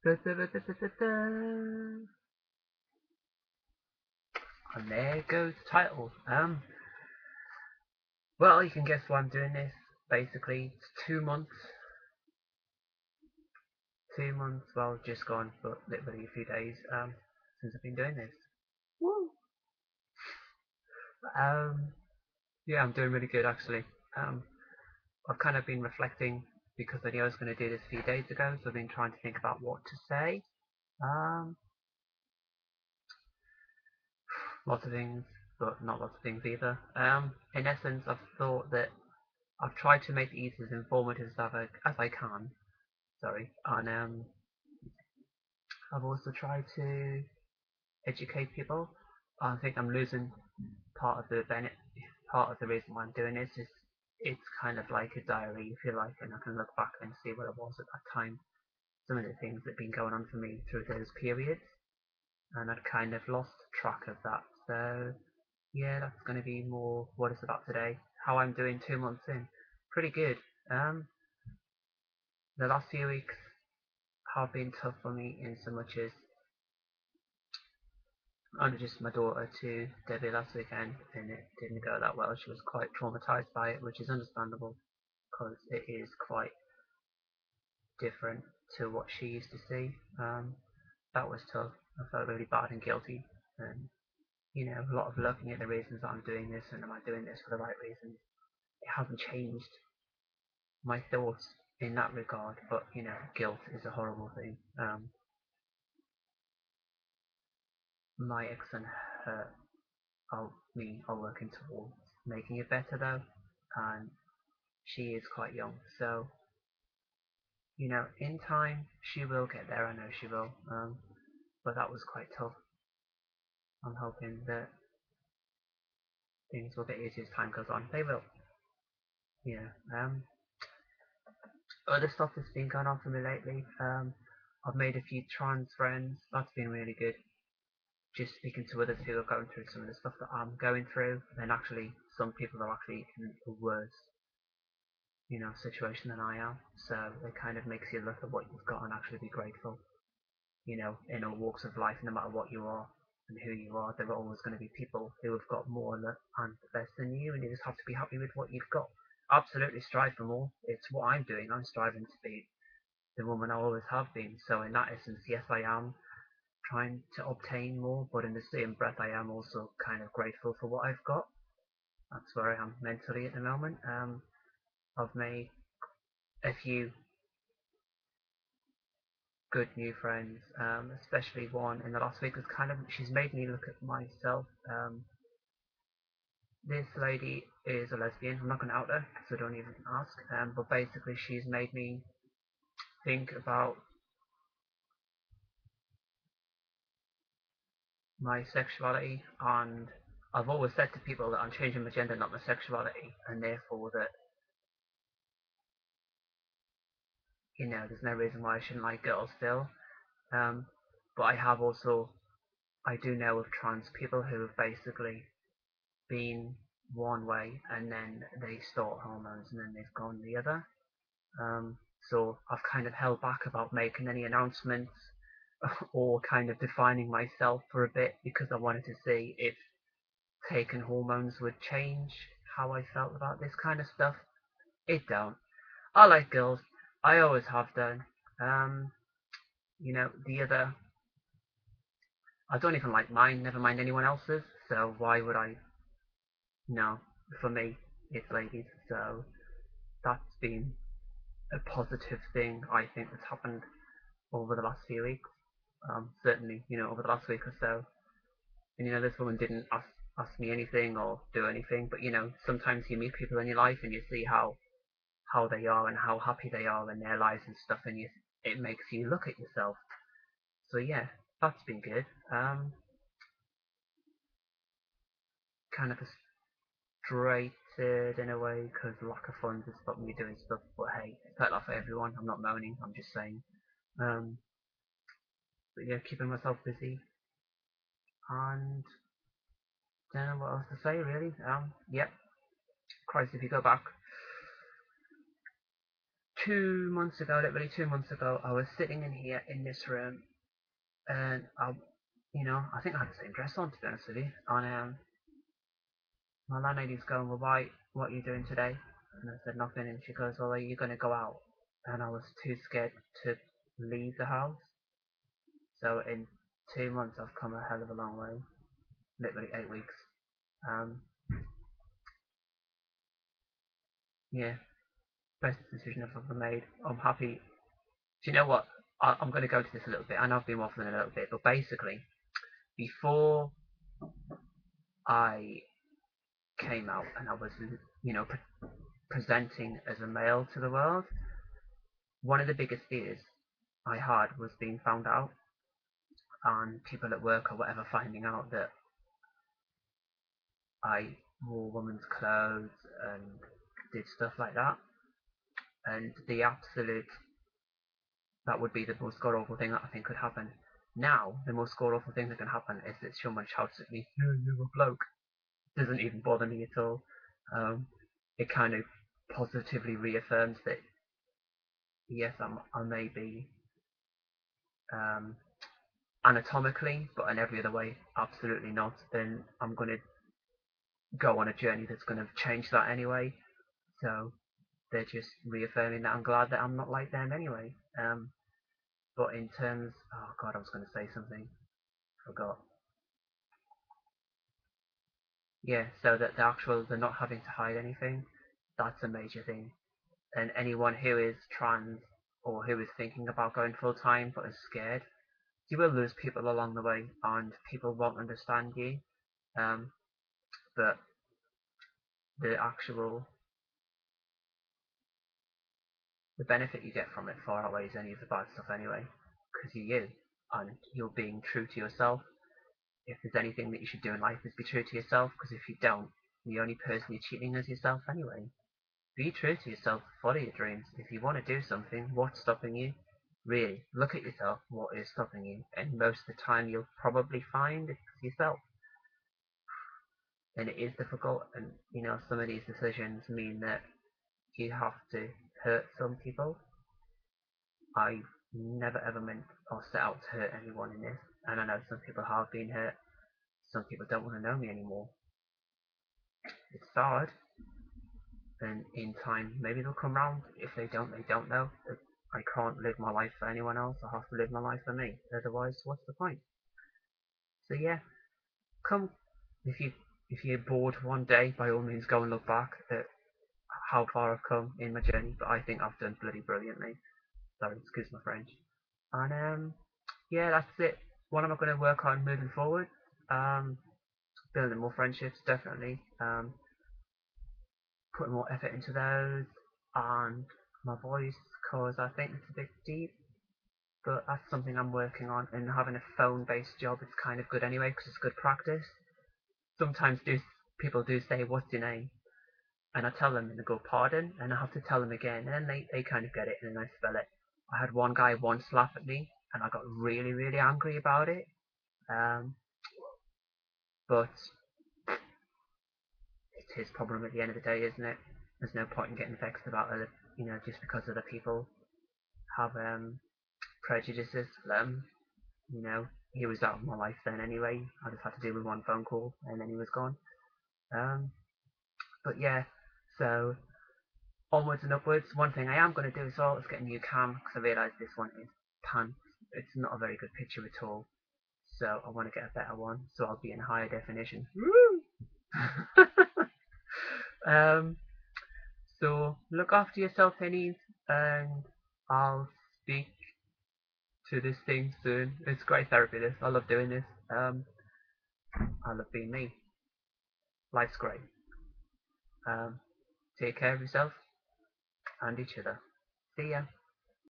Da, da, da, da, da, da, da. And there goes the title. Well, you can guess why I'm doing this. Basically, it's 2 months. 2 months, well, just gone, but literally a few days since I've been doing this. Woo! Um, yeah, I'm doing really good actually. Um, I've kind of been reflecting because I knew I was going to do this a few days ago, so I've been trying to think about what to say. Um, Lots of things, but not lots of things either. In essence, I've thought that I've tried to make these as informative as I can. Sorry, and I've also tried to educate people. I think I'm losing part of the part of the reason why I'm doing this is it's kind of like a diary, if you like, and I can look back and see where I was at that time. Some of the things that have been going on for me through those periods, and I'd kind of lost track of that. So yeah, that's going to be more what it's about today. How I'm doing 2 months in. Pretty good. Um, the last few weeks have been tough for me in so much as I introduced my daughter to Debbie last weekend and it didn't go that well. She was quite traumatized by it, which is understandable because it is quite different to what she used to see. That was tough. I felt really bad and guilty and a lot of looking at the reasons that I'm doing this and am I doing this for the right reasons. It hasn't changed my thoughts in that regard, but guilt is a horrible thing. My ex and her, me are working towards making it better though, and she is quite young, so in time she will get there. I know she will. But that was quite tough. I'm hoping that things will get easier as time goes on. They will. Yeah. Other stuff that's been going on for me lately. I've made a few trans friends. That's been really good. Just speaking to others who are going through some of the stuff that I'm going through, and actually some people are actually in a worse, situation than I am. So it kind of makes you look at what you've got and actually be grateful. In all walks of life, no matter what you are and who you are, there are always going to be people who have got more and less than you, and you just have to be happy with what you've got. Absolutely strive for more. It's what I'm doing. I'm striving to be the woman I always have been. So in that essence, yes, I am trying to obtain more, but in the same breath, I am also kind of grateful for what I've got. That's where I am mentally at the moment. I've made a few good new friends, especially one in the last week. She's made me look at myself. This lady is a lesbian. I'm not going to out her, so don't even ask. But basically, she's made me think about my sexuality, and I've always said to people that I'm changing my gender, not my sexuality, and therefore that there's no reason why I shouldn't like girls still. Um, but I do know of trans people who have basically been one way and then they start hormones and then they've gone the other. So I've kind of held back about making any announcements or kind of defining myself for a bit because I wanted to see if taking hormones would change how I felt about this kind of stuff. It don't. I like girls. I always have done. Um, the other, I don't even like mine, never mind anyone else's, so why would I? No, for me, it's ladies, so that's been a positive thing I think that's happened over the last few weeks. Certainly, over the last week or so. And this woman didn't ask me anything or do anything, but sometimes you meet people in your life and you see how they are and how happy they are in their lives and stuff, and it makes you look at yourself. So yeah, that's been good. Kind of frustrated in a way because lack of funds has stopped me doing stuff. But hey, it's like that for everyone. I'm not moaning. I'm just saying. Um, but yeah, keeping myself busy and don't know what else to say really. Yep. Christ, if you go back 2 months ago, literally 2 months ago, I was sitting in here in this room, and I think I had the same dress on, to be honest with you. And my landlady's going, well, why? What are you doing today? And I said nothing, and she goes, well, are you going to go out? And I was too scared to leave the house. So in 2 months, I've come a hell of a long way. Literally 8 weeks. Um, yeah, best decision I've ever made. I'm happy. Do you know what? I'm going to go into this a little bit. I know I've been waffling a little bit, but basically, before I came out and I was, presenting as a male to the world, one of the biggest fears I had was being found out, and people at work or whatever finding out that I wore women's clothes and did stuff like that. And that would be the most god awful thing that I think could happen. Now, the most god awful thing that can happen is that someone shouts at me, you're a bloke. It doesn't even bother me at all. It kind of positively reaffirms that, yes, I may be anatomically, but in every other way, absolutely not. And I'm going to go on a journey that's going to change that anyway. So they're just reaffirming that I'm glad that I'm not like them anyway. But in terms, oh god, I was going to say something, forgot. Yeah, so that they're not having to hide anything, that's a major thing. And anyone who is trans or who is thinking about going full time but is scared, you will lose people along the way, and people won't understand you. But the benefit you get from it far outweighs any of the bad stuff anyway, because you're you, and you're being true to yourself. If there's anything that you should do in life, is be true to yourself, because if you don't, the only person you're cheating is yourself anyway. Be true to yourself, follow your dreams. If you want to do something, what's stopping you? Really, look at yourself, what is stopping you? And most of the time you'll probably find it's yourself. And it is difficult, and some of these decisions mean that you have to hurt some people. I never ever meant or set out to hurt anyone in this, and I know some people have been hurt. Some people don't want to know me anymore. It's hard, and in time maybe they'll come round. If they don't know. I can't live my life for anyone else. I have to live my life for me. Otherwise, what's the point? So yeah, come if you're bored one day, by all means go and look back at how far I've come in my journey. But I think I've done bloody brilliantly. Sorry, excuse my French. And yeah, that's it. What am I going to work on moving forward? Building more friendships, definitely. Putting more effort into those, and my voice, cause I think it's a bit deep. But that's something I'm working on. And having a phone-based job is kind of good anyway, because it's good practice. Sometimes people do say, "What's your name?" And I tell them, and they go, "Pardon," and I have to tell them again, and then they kind of get it, and then I spell it. I had one guy once laugh at me, and I got really, really angry about it. But it's his problem at the end of the day, isn't it? There's no point in getting vexed about other, just because other people have prejudices. He was out of my life then anyway. I just had to deal with one phone call, and then he was gone. But yeah, so onwards and upwards. One thing I am going to do as well is get a new cam, because I realise this one is pants. It's not a very good picture at all. So I want to get a better one, so I'll be in higher definition. Woo! So look after yourself, Hennies, and I'll speak to this thing soon. It's great therapy, this. I love doing this. I love being me. Life's great. Take care of yourself and each other. See ya.